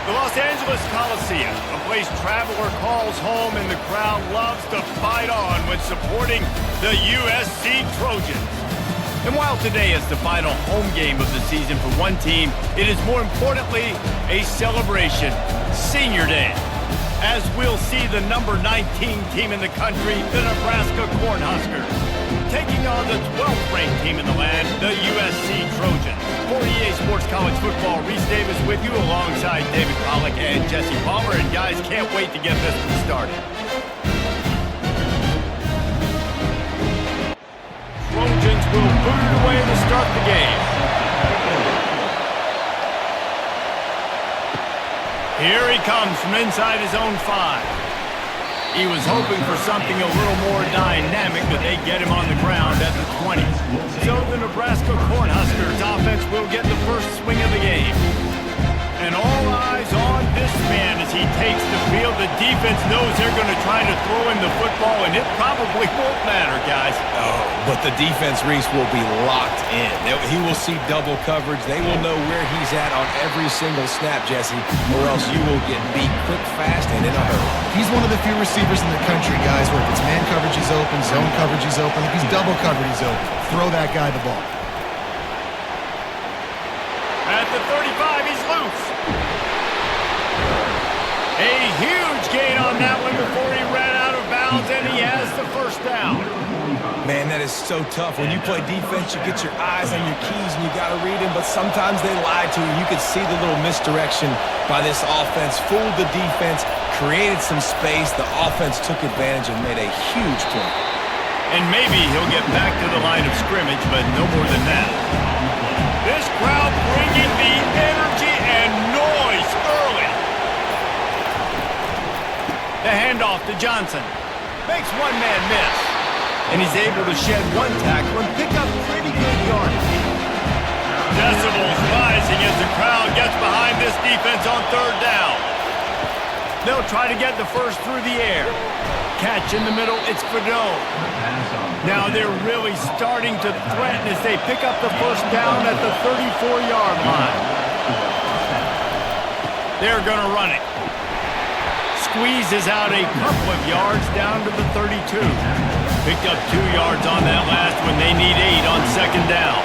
The Los Angeles Coliseum, a place traveler calls home and the crowd loves to fight on when supporting the USC Trojans. And while today is the final home game of the season for one team, it is more importantly a celebration, Senior Day, as we'll see the number 19 team in the country, the Nebraska Cornhuskers, taking on the 12th ranked team in the land, the USC Trojans. For EA Sports College Football, Reese Davis with you alongside David Pollack and Jesse Palmer. And guys, can't wait to get this one started. Trojans will boot it away to start the game. Here he comes from inside his own 5. He was hoping for something a little more dynamic, but they get him on the ground at the 20. So the Nebraska Cornhuskers offense will get the first swing of the game. And all eyes on this man as he takes the field. The defense knows they're going to try to throw him the football, and it probably won't matter, guys. Oh, but the defense, Reese, will be locked in. He will see double coverage. They will know where he's at on every single snap, Jesse, or else you will get beat quick, fast, and in a hurry. He's one of the few receivers in the country, guys, where if it's man coverage, he's open, zone coverage, he's open. If he's double covered, he's open. Throw that guy the ball. At the 35, he's loose. A huge gain on that one before he ran out of bounds, and he has the first down. Man, that is so tough. When you play defense, you get your eyes on your keys, and you got to read them, but sometimes they lie to you. You could see the little misdirection by this offense, fooled the defense, created some space. The offense took advantage and made a huge play. And maybe he'll get back to the line of scrimmage, but no more than that. This crowd bringing the energy and noise early. The handoff to Johnson. Makes one man miss. And he's able to shed one tackle and pick up pretty good yardage. Decibels rising as the crowd gets behind this defense on third down. They'll try to get the first through the air. Catch in the middle, it's Fedone. Now they're really starting to threaten as they pick up the first down at the 34-yard line. They're going to run it. Squeezes out a couple of yards down to the 32. Picked up 2 yards on that last one. They need 8 on second down.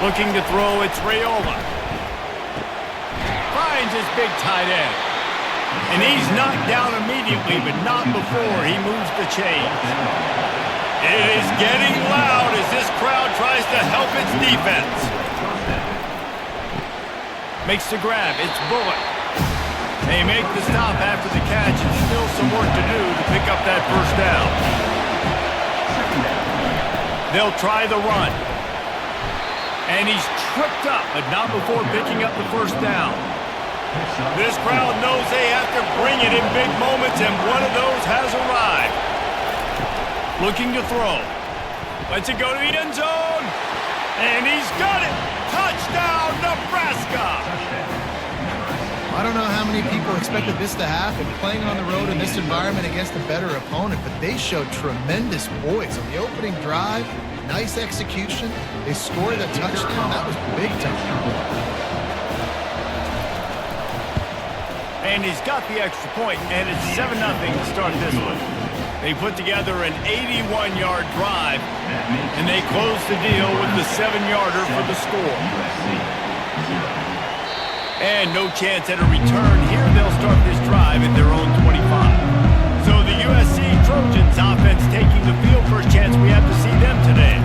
Looking to throw, it's Raiola. Finds his big tight end. And he's knocked down immediately, but not before he moves the chains. It is getting loud as this crowd tries to help its defense. Makes the grab. It's Bullock. They make the stop after the catch, and still some work to do to pick up that first down. They'll try the run. And he's tripped up, but not before picking up the first down. This crowd knows they have to bring it in big moments, and one of those has arrived. Looking to throw. Lets it go to the end zone. And he's got it. Touchdown, Nebraska. I don't know how many people expected this to happen, playing on the road in this environment against a better opponent, but they showed tremendous poise on the opening drive. Nice execution. They scored a touchdown. That was big time. And he's got the extra point, and it's 7-0 to start this one. They put together an 81-yard drive, and they close the deal with the 7-yarder for the score. And no chance at a return here. They'll start this drive at their own 25. So the USC Trojans offense taking the field. First chance we have to see them today.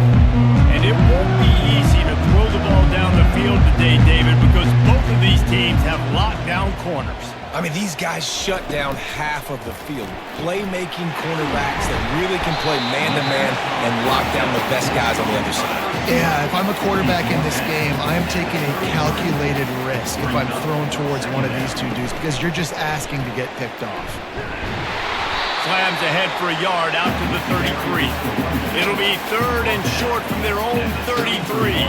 And it won't be easy to throw the ball down the field today, David, because both of these teams have locked down corners. I mean, these guys shut down half of the field. Playmaking cornerbacks that really can play man-to-man and lock down the best guys on the other side. Yeah, if I'm a quarterback in this game, I am taking a calculated risk if I'm thrown towards one of these two dudes because you're just asking to get picked off. Slams ahead for a yard out to the 33. It'll be third and short from their own 33.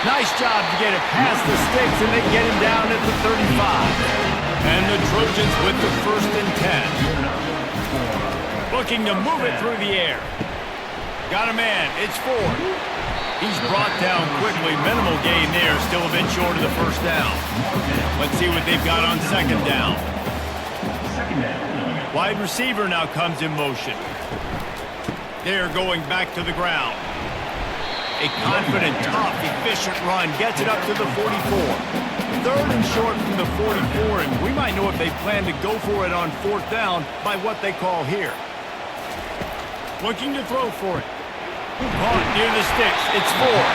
Nice job to get it past the sticks, and they get him down at the 35. And the Trojans with the 1st and 10. looking to move it through the air. Got a man. It's Ford. He's brought down quickly. Minimal gain there. Still a bit short of the first down. Let's see what they've got on second down. Wide receiver now comes in motion. They're going back to the ground. A confident, tough, efficient run gets it up to the 44. Third and short from the 44, and we might know if they plan to go for it on fourth down by what they call here. Looking to throw for it. Caught near the sticks. It's Ford.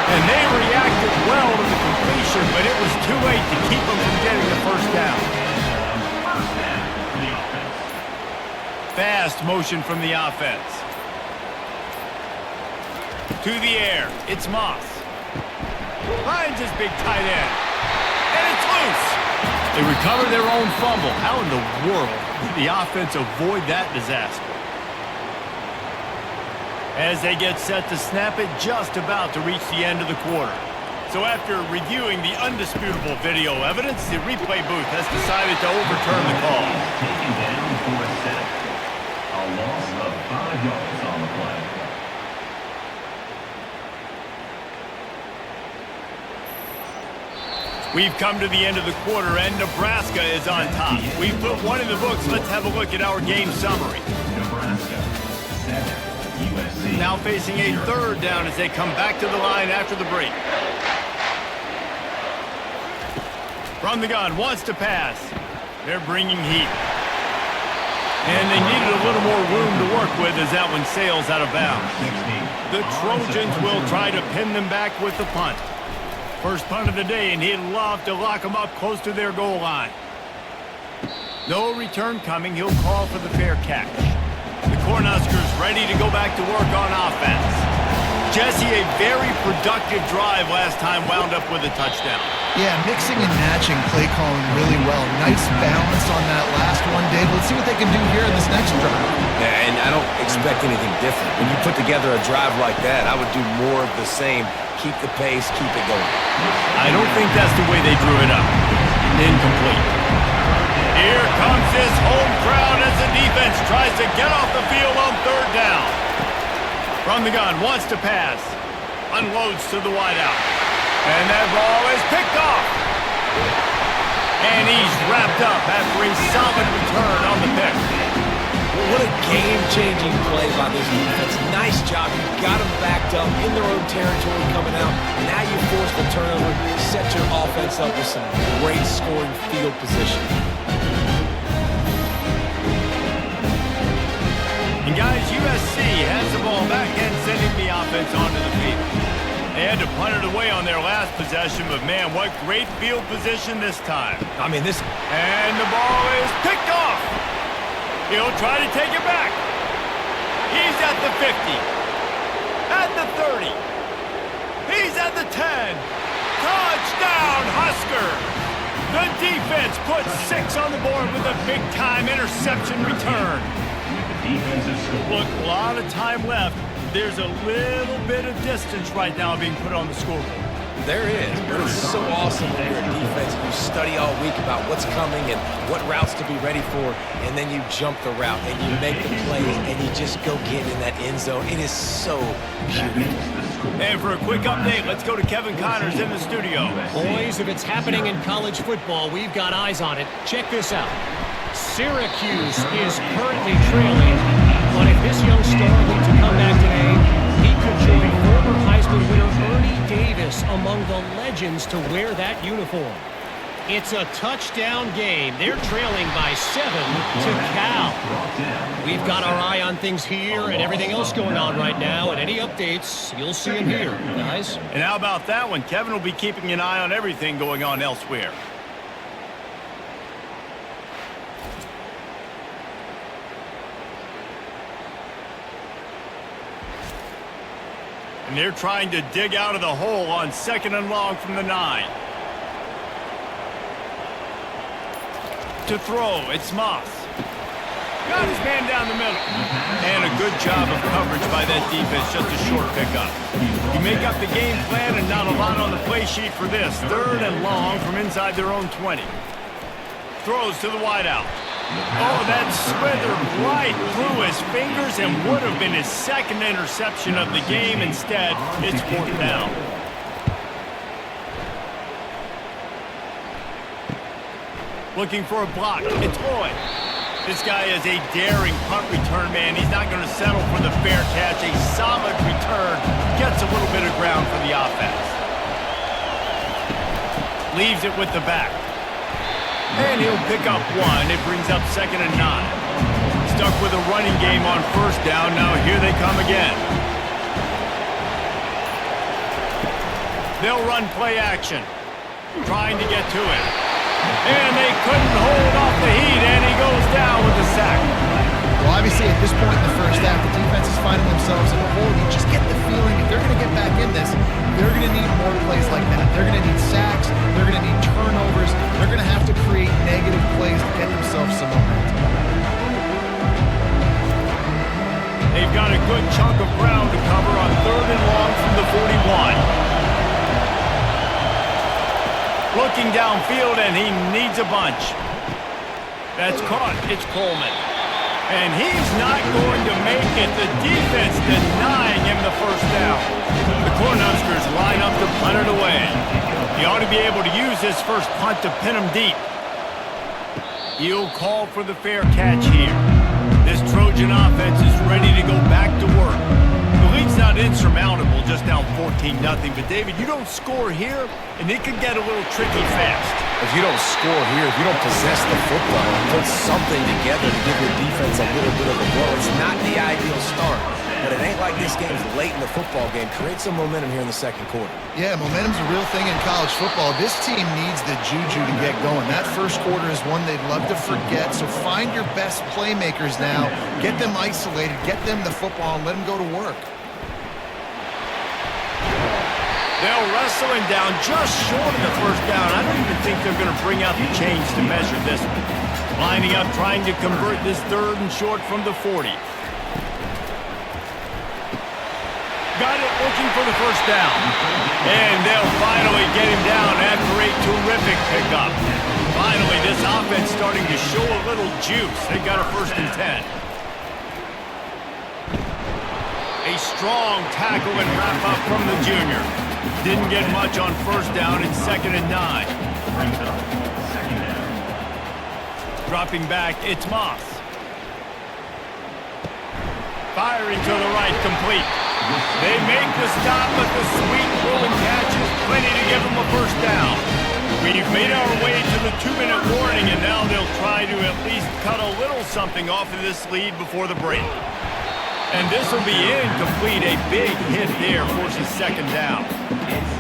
And they reacted well to the completion, but it was too late to keep them from getting the first down. Fast motion from the offense. To the air. It's Moss. Finds his big tight end. And it's loose. They recover their own fumble. How in the world did the offense avoid that disaster? As they get set to snap it, just about to reach the end of the quarter. So after reviewing the undisputable video evidence, the replay booth has decided to overturn the call. Taken down for a set. A loss of 5 yards on the play. We've come to the end of the quarter, and Nebraska is on top. We've put one in the books. Let's have a look at our game summary. Nebraska, 7. USC. Now facing a third down as they come back to the line after the break. From the gun, wants to pass. They're bringing heat. And they needed a little more room to work with as that one sails out of bounds. The Trojans will try to pin them back with the punt. First punt of the day, and he'd love to lock them up close to their goal line. No return coming. He'll call for the fair catch. The Cornhuskers ready to go back to work on offense. Jesse, a very productive drive last time, wound up with a touchdown. Yeah, mixing and matching play calling really well. Nice balance on that last one, Dave. Let's see what they can do here in this next drive. Yeah, and I don't expect anything different. When you put together a drive like that, I would do more of the same. Keep the pace, keep it going. I don't think that's the way they drew it up. Incomplete. Here comes this home crowd as the defense tries to get off the field on third down. From the gun, wants to pass. Unloads to the wideout. And that ball is picked off. And he's wrapped up after a solid return on the pick. What a game-changing play by this defense. Nice job. You got them backed up in their own territory coming out. Now you force the turnover, set your offense up with some great scoring field position. And guys, USC has the ball back and sending the offense onto the field. They had to punt it away on their last possession, but man, what great field position this time. I mean, this... And the ball is picked off. He'll try to take it back. He's at the 50. At the 30. He's at the 10. Touchdown, Huskers. The defense puts 6 on the board with a big-time interception return. Look, a lot of time left. There's a little bit of distance right now being put on the scoreboard. There is, but it's so awesome when you're a defense and you study all week about what's coming and what routes to be ready for, and then you jump the route and you make the plays and you just go get in that end zone. It is so beautiful. And for a quick update, let's go to Kevin Connors in the studio. Boys, if it's happening in college football, we've got eyes on it. Check this out. Syracuse is currently trailing, but if this young star were to come back today, he could join former Heisman winner Ernie Davis among the legends to wear that uniform. It's a touchdown game. They're trailing by 7 to Cal. We've got our eye on things here and everything else going on right now, and any updates, you'll see them here, guys. And how about that one? Kevin will be keeping an eye on everything going on elsewhere. And they're trying to dig out of the hole on 2nd and long from the 9. To throw, it's Moss. Got his man down the middle. And a good job of coverage by that defense, just a short pickup. You make up the game plan and not a lot on the play sheet for this. 3rd and long from inside their own 20. Throws to the wideout. Oh, that slithered right through his fingers and would have been his second interception of the game. Instead, it's fourth down. Looking for a block. It's Lloyd. This guy is a daring punt return man. He's not going to settle for the fair catch. A solid return. Gets a little bit of ground for the offense. Leaves it with the back. And he'll pick up one. It brings up 2nd and 9. Stuck with a running game on first down. Now here they come again. They'll run play action. Trying to get to it. And they couldn't hold off the heat, and he goes down with the sack. Well, obviously, at this point in the first half, the defense is finding themselves in a hole. You just get the feeling if they're going to get back in this, they're going to need more plays like that. They're going to need sacks. They're going to need turnovers. They're going to have to create negative plays to get themselves some momentum. They've got a good chunk of ground to cover on 3rd and long from the 41. Looking downfield, and he needs a bunch. That's caught. It's Coleman. And he's not going to make it. The defense denying him the first down. The Cornhuskers line up to punt it away. He ought to be able to use this first punt to pin him deep. He'll call for the fair catch here. This Trojan offense is ready to go back to work. The lead's not insurmountable, just down 14-0. But, David, you don't score here, and it could get a little tricky fast. If you don't score here, if you don't possess the football and put something together to give your defense a little bit of a blow, it's not the ideal start. But it ain't like this game's late in the football game. Create some momentum here in the second quarter. Yeah, momentum's a real thing in college football. This team needs the juju to get going. That first quarter is one they'd love to forget. So find your best playmakers now. Get them isolated. Get them the football and let them go to work. They'll wrestle him down just short of the first down. I don't even think they're going to bring out the chains to measure this one. Lining up, trying to convert this 3rd and short from the 40. Got it, looking for the first down. And they'll finally get him down after a terrific pickup. Finally, this offense starting to show a little juice. They got a 1st and 10. A strong tackle and wrap up from the junior. Didn't get much on first down. It's 2nd and 9. Dropping back, it's Moss. Firing to the right, complete. They make the stop, but the sweet rolling catch is plenty to give them a first down. We've made our way to the 2-minute warning, and now they'll try to at least cut a little something off of this lead before the break. And this will be incomplete. A big hit there forces 2nd down.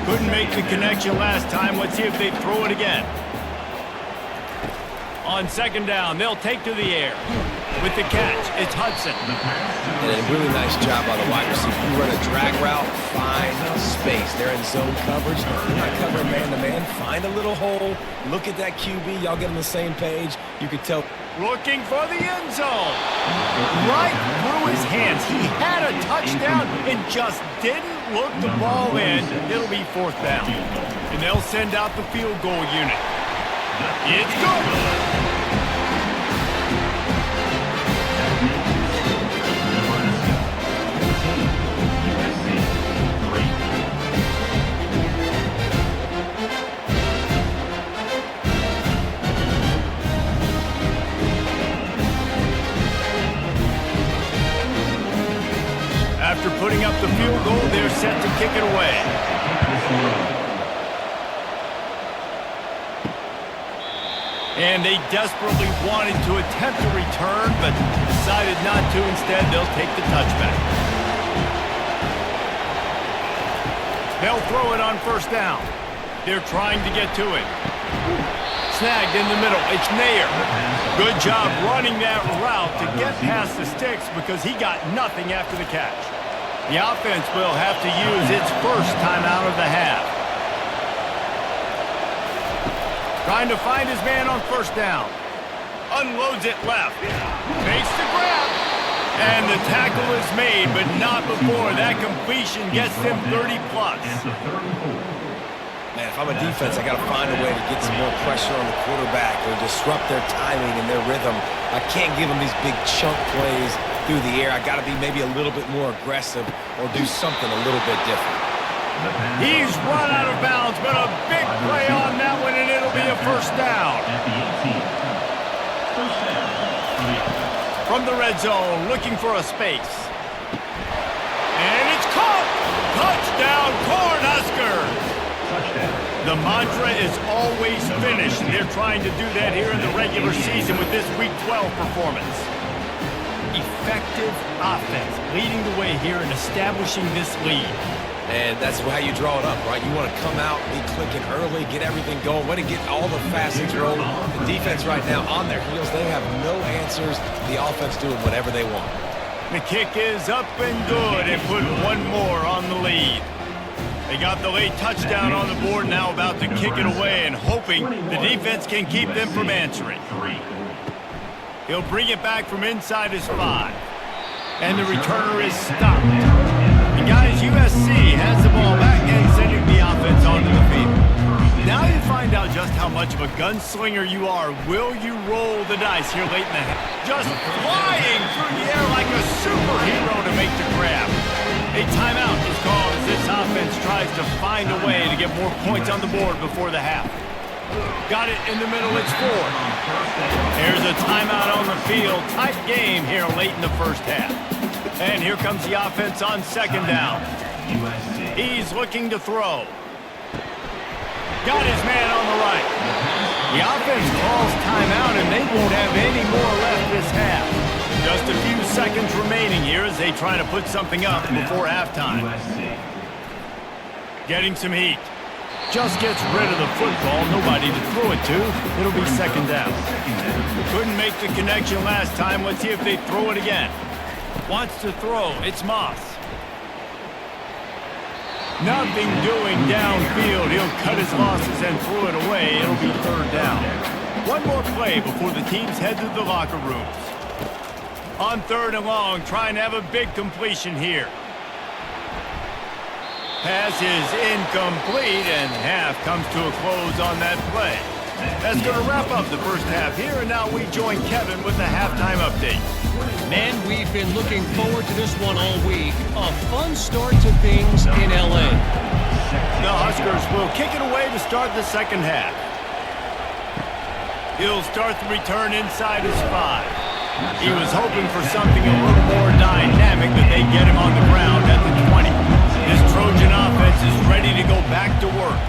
Couldn't make the connection last time. Let's see if they throw it again. On 2nd down, they'll take to the air. With the catch, it's Hudson. And a really nice job by the wide receiver. You run a drag route, find space. They're in zone coverage. You're not covering man-to-man. Find a little hole. Look at that QB. Y'all get on the same page. You can tell. Looking for the end zone. Right through his hands. He had a touchdown and just didn't look the ball in. It'll be 4th down. And they'll send out the field goal unit. It's good. After putting up the field goal, they're set to kick it away. And they desperately wanted to attempt a return, but decided not to. Instead, they'll take the touchback. They'll throw it on 1st down. They're trying to get to it. Snagged in the middle. It's Nair. Good job running that route to get past the sticks because he got nothing after the catch. The offense will have to use its first timeout of the half. Trying to find his man on 1st down. Unloads it left. Makes the grab. And the tackle is made, but not before that completion gets them 30+. Man, if I'm a defense, I got to find a way to get some more pressure on the quarterback or disrupt their timing and their rhythm. I can't give them these big chunk plays through the air. I got to be maybe a little bit more aggressive or do something a little bit different. He's run out of bounds, but a big play on that one, and it'll be a first down. From the red zone, looking for a space. And it's caught! Touchdown, Cornhuskers! The mantra is always finish, and they're trying to do that here in the regular season with this Week 12 performance. Effective offense, leading the way here in establishing this lead. And that's how you draw it up, right? You want to come out, be clicking early, get everything going, want to get all the facets rolling. The defense right now on their heels, they have no answers. The offense doing whatever they want. The kick is up and good, and put one more on the lead. They got the late touchdown on the board, now about to kick it away and hoping the defense can keep them from answering. He'll bring it back from inside his 5. And the returner is stopped. And guys, USC has the ball back and sending the offense onto the field. Now you find out just how much of a gunslinger you are. Will you roll the dice here late in the half? Just flying through the air like a superhero to make the grab. A timeout is called as this offense tries to find a way to get more points on the board before the half. Got it in the middle, it's 4. There's a timeout on the field. Tight game here late in the first half. And here comes the offense on second down. He's looking to throw. Got his man on the right. The offense calls timeout, and they won't have any more left this half. Just a few seconds remaining here as they try to put something up before halftime. Getting some heat. Just gets rid of the football. Nobody to throw it to. It'll be second down. Couldn't make the connection last time. Let's see if they throw it again. Wants to throw. It's Moss. Nothing doing downfield. He'll cut his losses and throw it away. It'll be third down. One more play before the teams head to the locker rooms. On third and long, trying to have a big completion here. Pass is incomplete, and half comes to a close on that play. That's going to wrap up the first half here, and now we join Kevin with the halftime update. Man, we've been looking forward to this one all week. A fun start to things in L.A. The Huskers will kick it away to start the second half. He'll start the return inside his 5. He was hoping for something a little more dynamic, but they get him on the ground at the 20. This Trojan offense is ready to go back to work.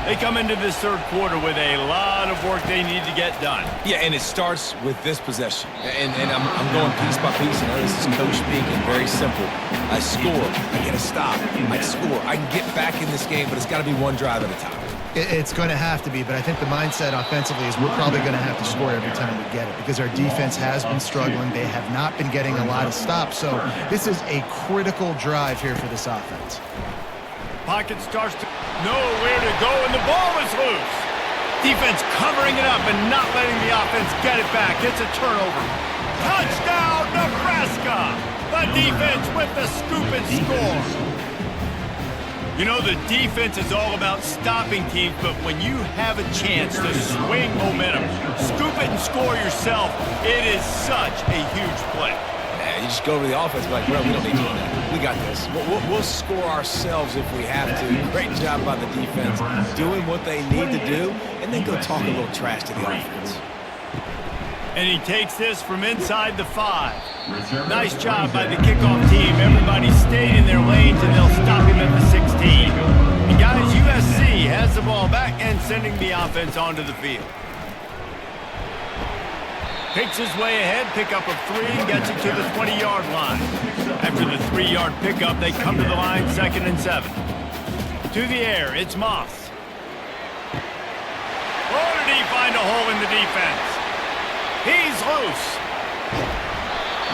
They come into this third quarter with a lot of work they need to get done. Yeah, and it starts with this possession. And I'm going piece by piece. I know this is coach speaking, very simple. I score, I get a stop, I score. I can get back in this game, but it's got to be one drive at a time. It's going to have to be, but I think the mindset offensively is we're probably going to have to score every time we get it because our defense has been struggling. They have not been getting a lot of stops, so this is a critical drive here for this offense. Pocket starts to nowhere to go, and the ball is loose. Defense covering it up and not letting the offense get it back. It's a turnover. Touchdown, Nebraska! The defense with the scoop and score. You know, the defense is all about stopping teams, but when you have a chance to swing momentum, scoop it and score yourself, it is such a huge play. Man, you just go over the offense and be like, well, we don't need to do that. We got this. We'll score ourselves if we have to. Great job by the defense, doing what they need to do, and then go talk a little trash to the offense. And he takes this from inside the 5. Nice job by the kickoff team. Everybody stayed in their lanes, and they'll stop him at the 16. And guys, USC has the ball back and sending the offense onto the field. Picks his way ahead, pick up of 3, gets it to the 20-yard line. After the 3-yard pickup, they come to the line, 2nd and 7. To the air, it's Moss. Oh, did he find a hole in the defense? He's loose.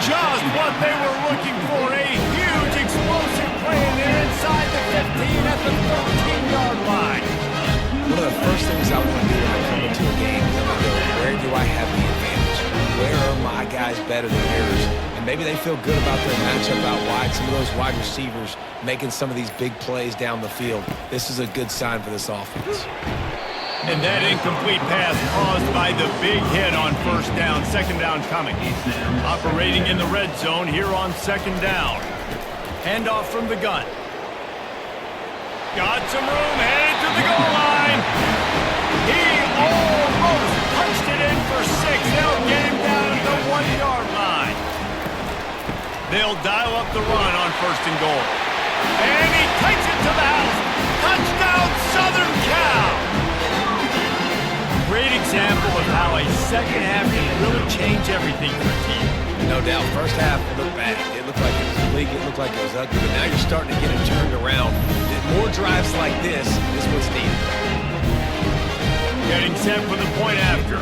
Just what they were looking for. A huge explosive play, and they're inside the 15 at the 13-yard line. One of the first things I want to do when I come into a game is I'm going to go, where do I have the advantage? Where are my guys better than yours? And maybe they feel good about their matchup out wide. Some of those wide receivers making some of these big plays down the field. This is a good sign for this offense. And that incomplete pass caused by the big hit on first down. Second down coming. Operating in the red zone here on second down. Handoff from the gun. Got some room, headed to the goal line. He almost punched it in for 6. They'll get him down at the 1-yard line. They'll dial up the run on first and goal. And he takes it to the house. Touchdown, Southern Cal. Great example of how a second half can really change everything for a team. No doubt. First half, it looked bad. It looked like it was bleak. It looked like it was ugly. But now you're starting to get it turned around. More drives like this is what's needed. Getting set for the point after.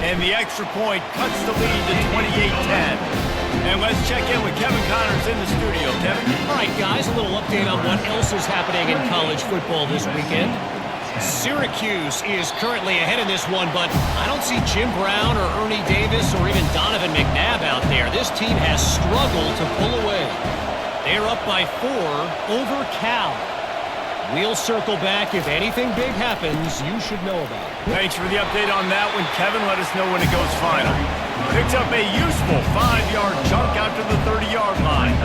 And the extra point cuts the lead to 28-10. And let's check in with Kevin Connors in the studio. Kevin? All right, guys, a little update on what else is happening in college football this weekend. Syracuse is currently ahead in this one, but I don't see Jim Brown or Ernie Davis or even Donovan McNabb out there. This team has struggled to pull away. They're up by 4 over Cal. We'll circle back. If anything big happens, you should know about it. Thanks for the update on that one, Kevin. Let us know when it goes final. Picks up a useful 5-yard chunk out to the 30-yard line.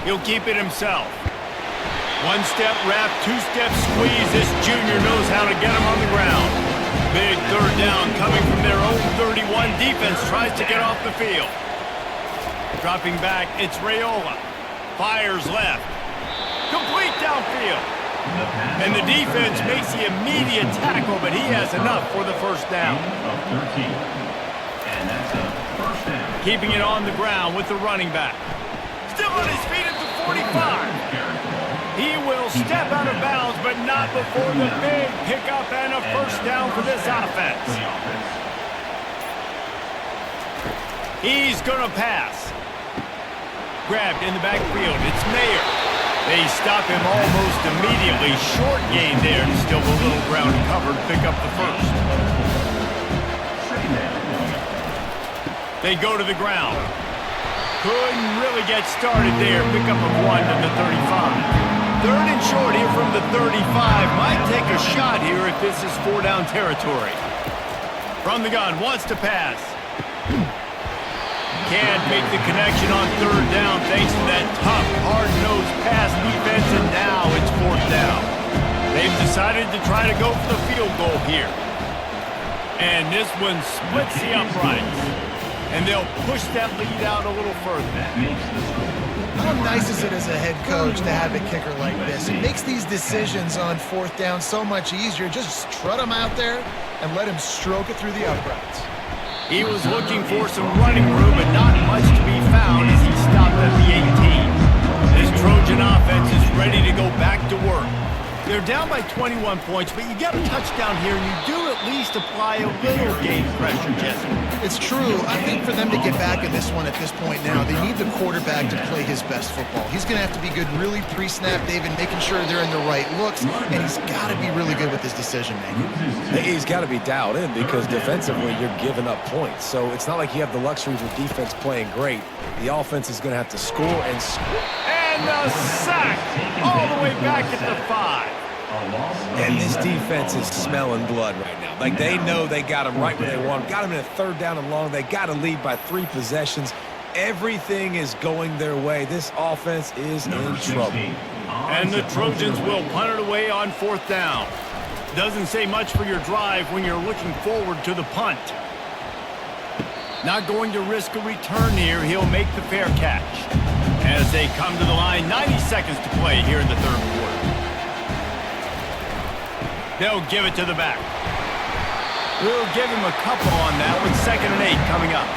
He'll keep it himself. 1-step wrap, 2-step squeeze. This junior knows how to get him on the ground. Big third down coming from their own 31. Defense tries to get off the field. Dropping back, it's Raiola. Fires left. Complete downfield. And the defense makes the immediate tackle, but he has enough for the first down. And that's a first down. Keeping it on the ground with the running back. Still on his feet at the 45. He will step out of bounds, but not before the big pickup and a first down for this offense. He's going to pass. Grabbed in the backfield. It's Mayer. They stop him almost immediately. Short gain there. Still a little ground covered. Pick up the first. They go to the ground. Couldn't really get started there. Pick up of 1 to the 35. Third and short here from the 35. Might take a shot here if this is 4-down territory. From the gun. Wants to pass. Can't make the connection on third down thanks to that tough, hard-nosed pass defense, and now it's 4th down. They've decided to try to go for the field goal here. And this one splits the uprights. And they'll push that lead out a little further. How nice is it as a head coach to have a kicker like this? It makes these decisions on 4th down so much easier. Just strut him out there and let him stroke it through the uprights. He was looking for some running room, but not much to be found as he stopped at the 18. This Trojan offense is ready to go back to work. They're down by 21 points, but you get a touchdown here, and you do at least apply a little game pressure, Jesse. It's true. I think for them to get back in this one at this point now, they need the quarterback to play his best football. He's going to have to be good really pre-snap, David, making sure they're in the right looks, and he's got to be really good with his decision-making. He's got to be dialed in because defensively you're giving up points. So it's not like you have the luxury of defense playing great. The offense is going to have to score and score. And the sack all the way back at the 5. And this defense is smelling blood right now. Like, they know they got him right where they want him. Got him in a 3rd down and long. They got to lead by 3 possessions. Everything is going their way. This offense is in trouble. And the Trojans will punt it away on 4th down. Doesn't say much for your drive when you're looking forward to the punt. Not going to risk a return here. He'll make the fair catch. As they come to the line, 90 seconds to play here in the 3rd quarter. They'll give it to the back. We'll give him a couple on that with 2nd and 8 coming up.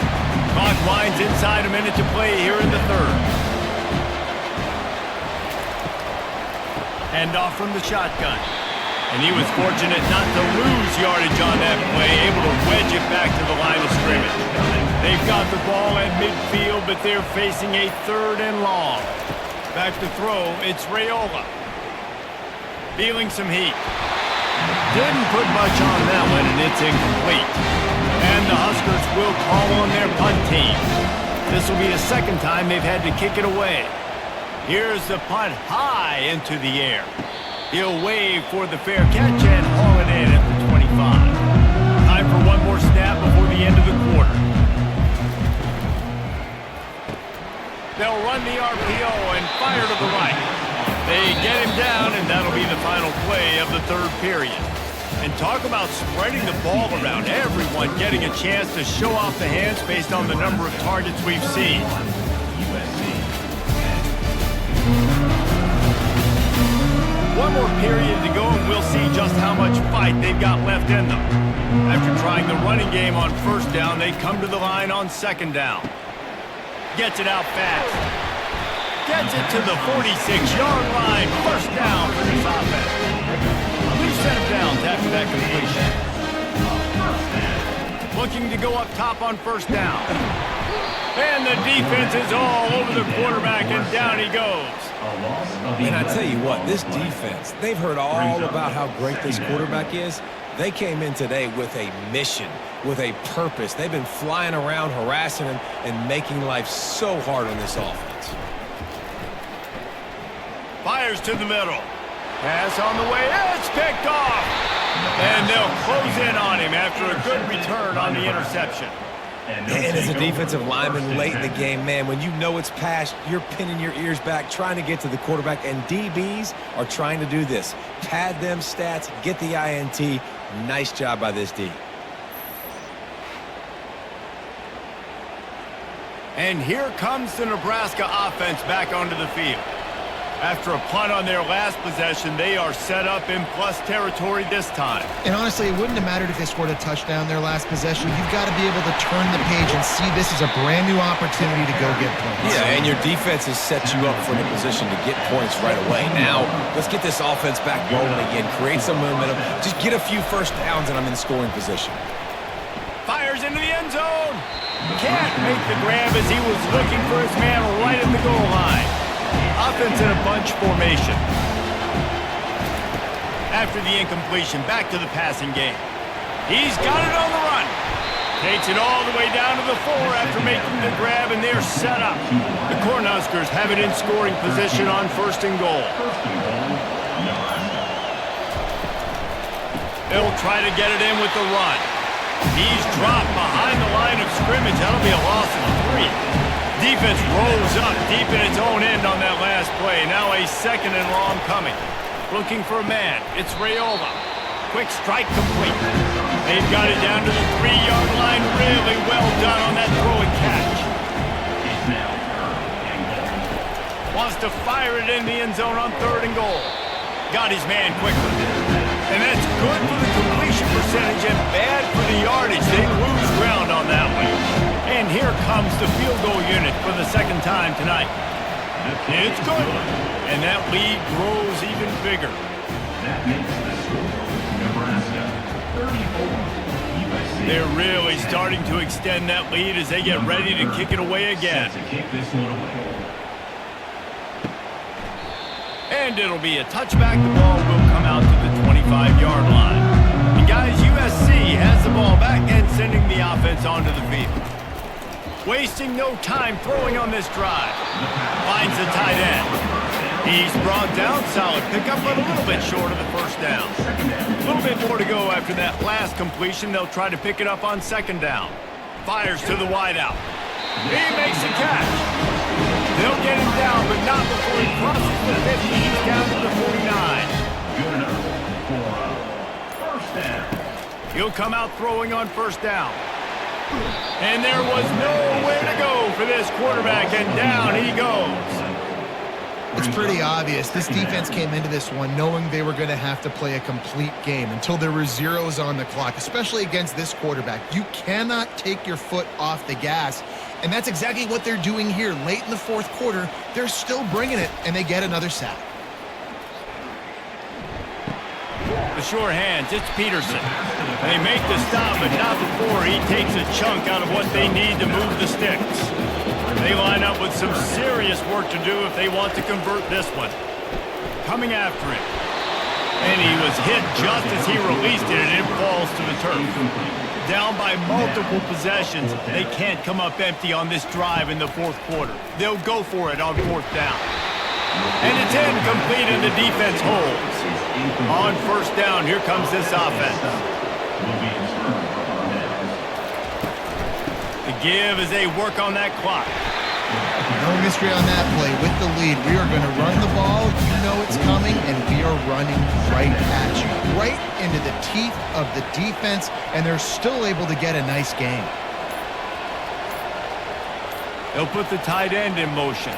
Clock winds inside a minute to play here in the 3rd. Handoff from the shotgun. And he was fortunate not to lose yardage on that play, able to wedge it back to the line of scrimmage. They've got the ball at midfield, but they're facing a 3rd and long. Back to throw, it's Raiola. Feeling some heat. Didn't put much on that one, and it's incomplete. And the Huskers will call on their punt team. This will be the second time they've had to kick it away. Here's the punt high into the air. He'll wave for the fair catch and haul it in at the 25. Time for one more snap before the end of the quarter. They'll run the RPO and fire to the right. They get him down, and that'll be the final play of the third period. And talk about spreading the ball around. Everyone getting a chance to show off the hands based on the number of targets we've seen. One more period to go, and we'll see just how much fight they've got left in them. After trying the running game on first down, they come to the line on second down. Gets it out fast. Gets it to the 46-yard line. First down for this offense. Set him down after that completion. Looking to go up top on first down. And the defense is all over the quarterback, and down he goes. And I tell you what, this defense, they've heard all about how great this quarterback is. They came in today with a mission, with a purpose. They've been flying around, harassing him, and making life so hard on this offense. Fires to the middle. Pass on the way, it's picked off! And they'll close in on him after a good return on the interception. And as a defensive lineman late in the game, man, when you know it's past, you're pinning your ears back, trying to get to the quarterback, and DBs are trying to do this. Pad them stats, get the INT. Nice job by this D. And here comes the Nebraska offense back onto the field. After a punt on their last possession, they are set up in plus territory this time. And honestly, it wouldn't have mattered if they scored a touchdown their last possession. You've got to be able to turn the page and see this is a brand new opportunity to go get points. Yeah, and your defense has set you up for the position to get points right away. Now, let's get this offense back rolling again, create some momentum, just get a few first downs, and I'm in scoring position. Fires into the end zone. Can't make the grab as he was looking for his man right at the goal line. Offense in a bunch formation. After the incompletion, back to the passing game. He's got it on the run. Takes it all the way down to the 4 after making the grab, and they're set up. The Cornhuskers have it in scoring position on first and goal. They'll try to get it in with the run. He's dropped behind the line of scrimmage. That'll be a loss of 3. Defense rolls up deep in its own end on that last play. Now a second and long coming. Looking for a man. It's Rayola. Quick strike complete. They've got it down to the 3-yard line. Really well done on that throw and catch. Wants to fire it in the end zone on third and goal. Got his man quickly. And that's good for the completion percentage and bad for the yardage. They lose ground on that one. And here comes the field goal unit for the second time tonight. It's good. And that lead grows even bigger. That makes the score Nebraska 34. They're really starting to extend that lead as they get ready to kick it away again. To kick this one away. And it'll be a touchback. The ball will come out to the 25-yard line. And guys, USC has the ball back and sending the offense onto the field. Wasting no time throwing on this drive. Finds the tight end. He's brought down. Solid pickup, but a little bit short of the first down. A little bit more to go after that last completion. They'll try to pick it up on second down. Fires to the wideout. He makes the catch. They'll get him down, but not before he crosses the 50. He's down to the 49. Good enough for first down. He'll come out throwing on first down. And there was nowhere to go for this quarterback, and down he goes. It's pretty obvious. This defense came into this one knowing they were going to have to play a complete game until there were zeros on the clock, especially against this quarterback. You cannot take your foot off the gas, and that's exactly what they're doing here. Late in the fourth quarter, they're still bringing it, and they get another sack. The sure hands, it's Peterson. They make the stop, but not before he takes a chunk out of what they need to move the sticks. They line up with some serious work to do if they want to convert this one. Coming after it. And he was hit just as he released it, and it falls to the turf. Down by multiple possessions, they can't come up empty on this drive in the fourth quarter. They'll go for it on fourth down. And it's incomplete, and the defense holds. On first down, here comes this offense. The give as they work on that clock. No mystery on that play. With the lead, we are going to run the ball. You know it's coming, and we are running right at you. Right into the teeth of the defense, and they're still able to get a nice game. They'll put the tight end in motion.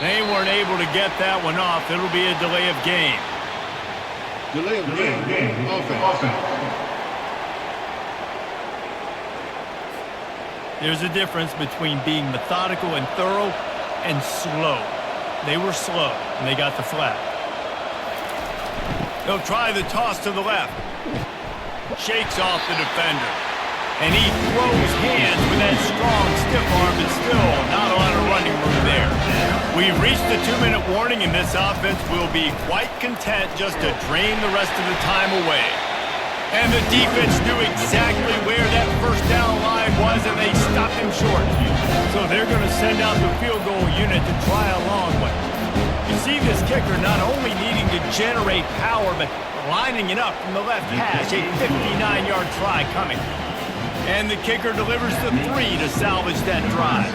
They weren't able to get that one off. It'll be a delay of game. Delay of game. Offense. There's a difference between being methodical and thorough and slow. They were slow, and they got the flag. They'll try the toss to the left. Shakes off the defender. And he throws hands with that strong, stiff arm, but still not a lot of running room there. We've reached the 2-minute warning, and this offense will be quite content just to drain the rest of the time away. And the defense knew exactly where that first down line was, and they stopped him short. So they're going to send out the field goal unit to try a long one. You see this kicker not only needing to generate power, but lining it up from the left hash, a 59-yard try coming. And the kicker delivers the 3 to salvage that drive.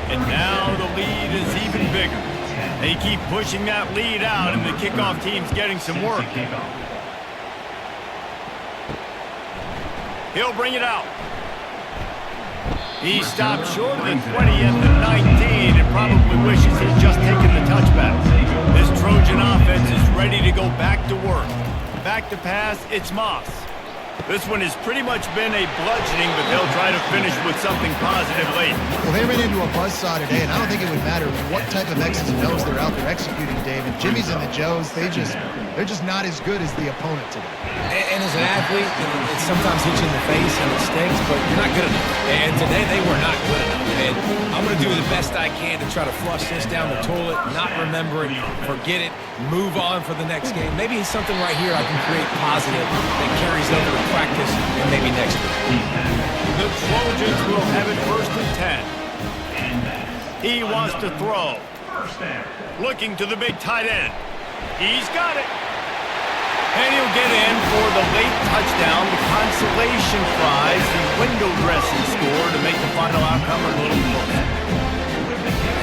And now the lead is even bigger. They keep pushing that lead out, and the kickoff team's getting some work. He'll bring it out. He stopped short of the 20 at the 19 and probably wishes he'd just taken the touchback. This Trojan offense is ready to go back to work. Back to pass, it's Moss. This one has pretty much been a bludgeoning, but they'll try to finish with something positive late. Well, they ran into a buzzsaw today, and I don't think it would matter what type of X's and O's they're out there executing, David. Jimmy's and the Joes, they're just not as good as the opponent today. And as an athlete, it sometimes hits you in the face and it stinks, but you're not good enough. And today they were not good enough. And I'm going to do the best I can to try to flush this down the toilet, not remember it, forget it, move on for the next game. Maybe it's something right here I can create positive that carries over to practice and maybe next week. The Trojans will have it 1st and 10. He wants to throw. Looking to the big tight end. He's got it. And he'll get in for the late touchdown, the consolation prize, the window dressing score to make the final outcome a little closer.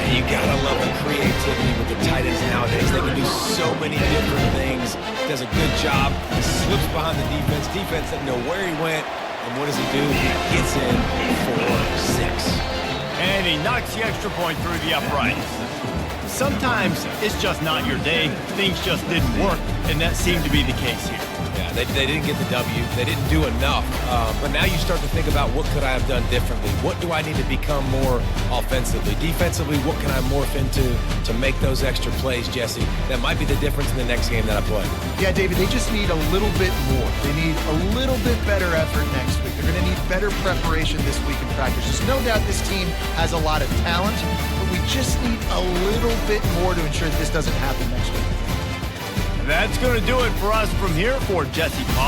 You gotta love the creativity with the tight ends nowadays. They can do so many different things. Does a good job. He slips behind the defense. Defense doesn't know where he went. And what does he do? He gets in for 6. And he knocks the extra point through the uprights. Sometimes it's just not your day. Things just didn't work, and that seemed to be the case here. Yeah, they didn't get the W. They didn't do enough. But now you start to think about what could I have done differently? What do I need to become more offensively? Defensively, what can I morph into to make those extra plays, Jesse? That might be the difference in the next game that I play. Yeah, David, they just need a little bit more. They need a little bit better effort next week. They're going to need better preparation this week in practice. There's no doubt this team has a lot of talent, but we just need a little bit more to ensure that this doesn't happen next week. That's going to do it for us from here for Jesse Paul.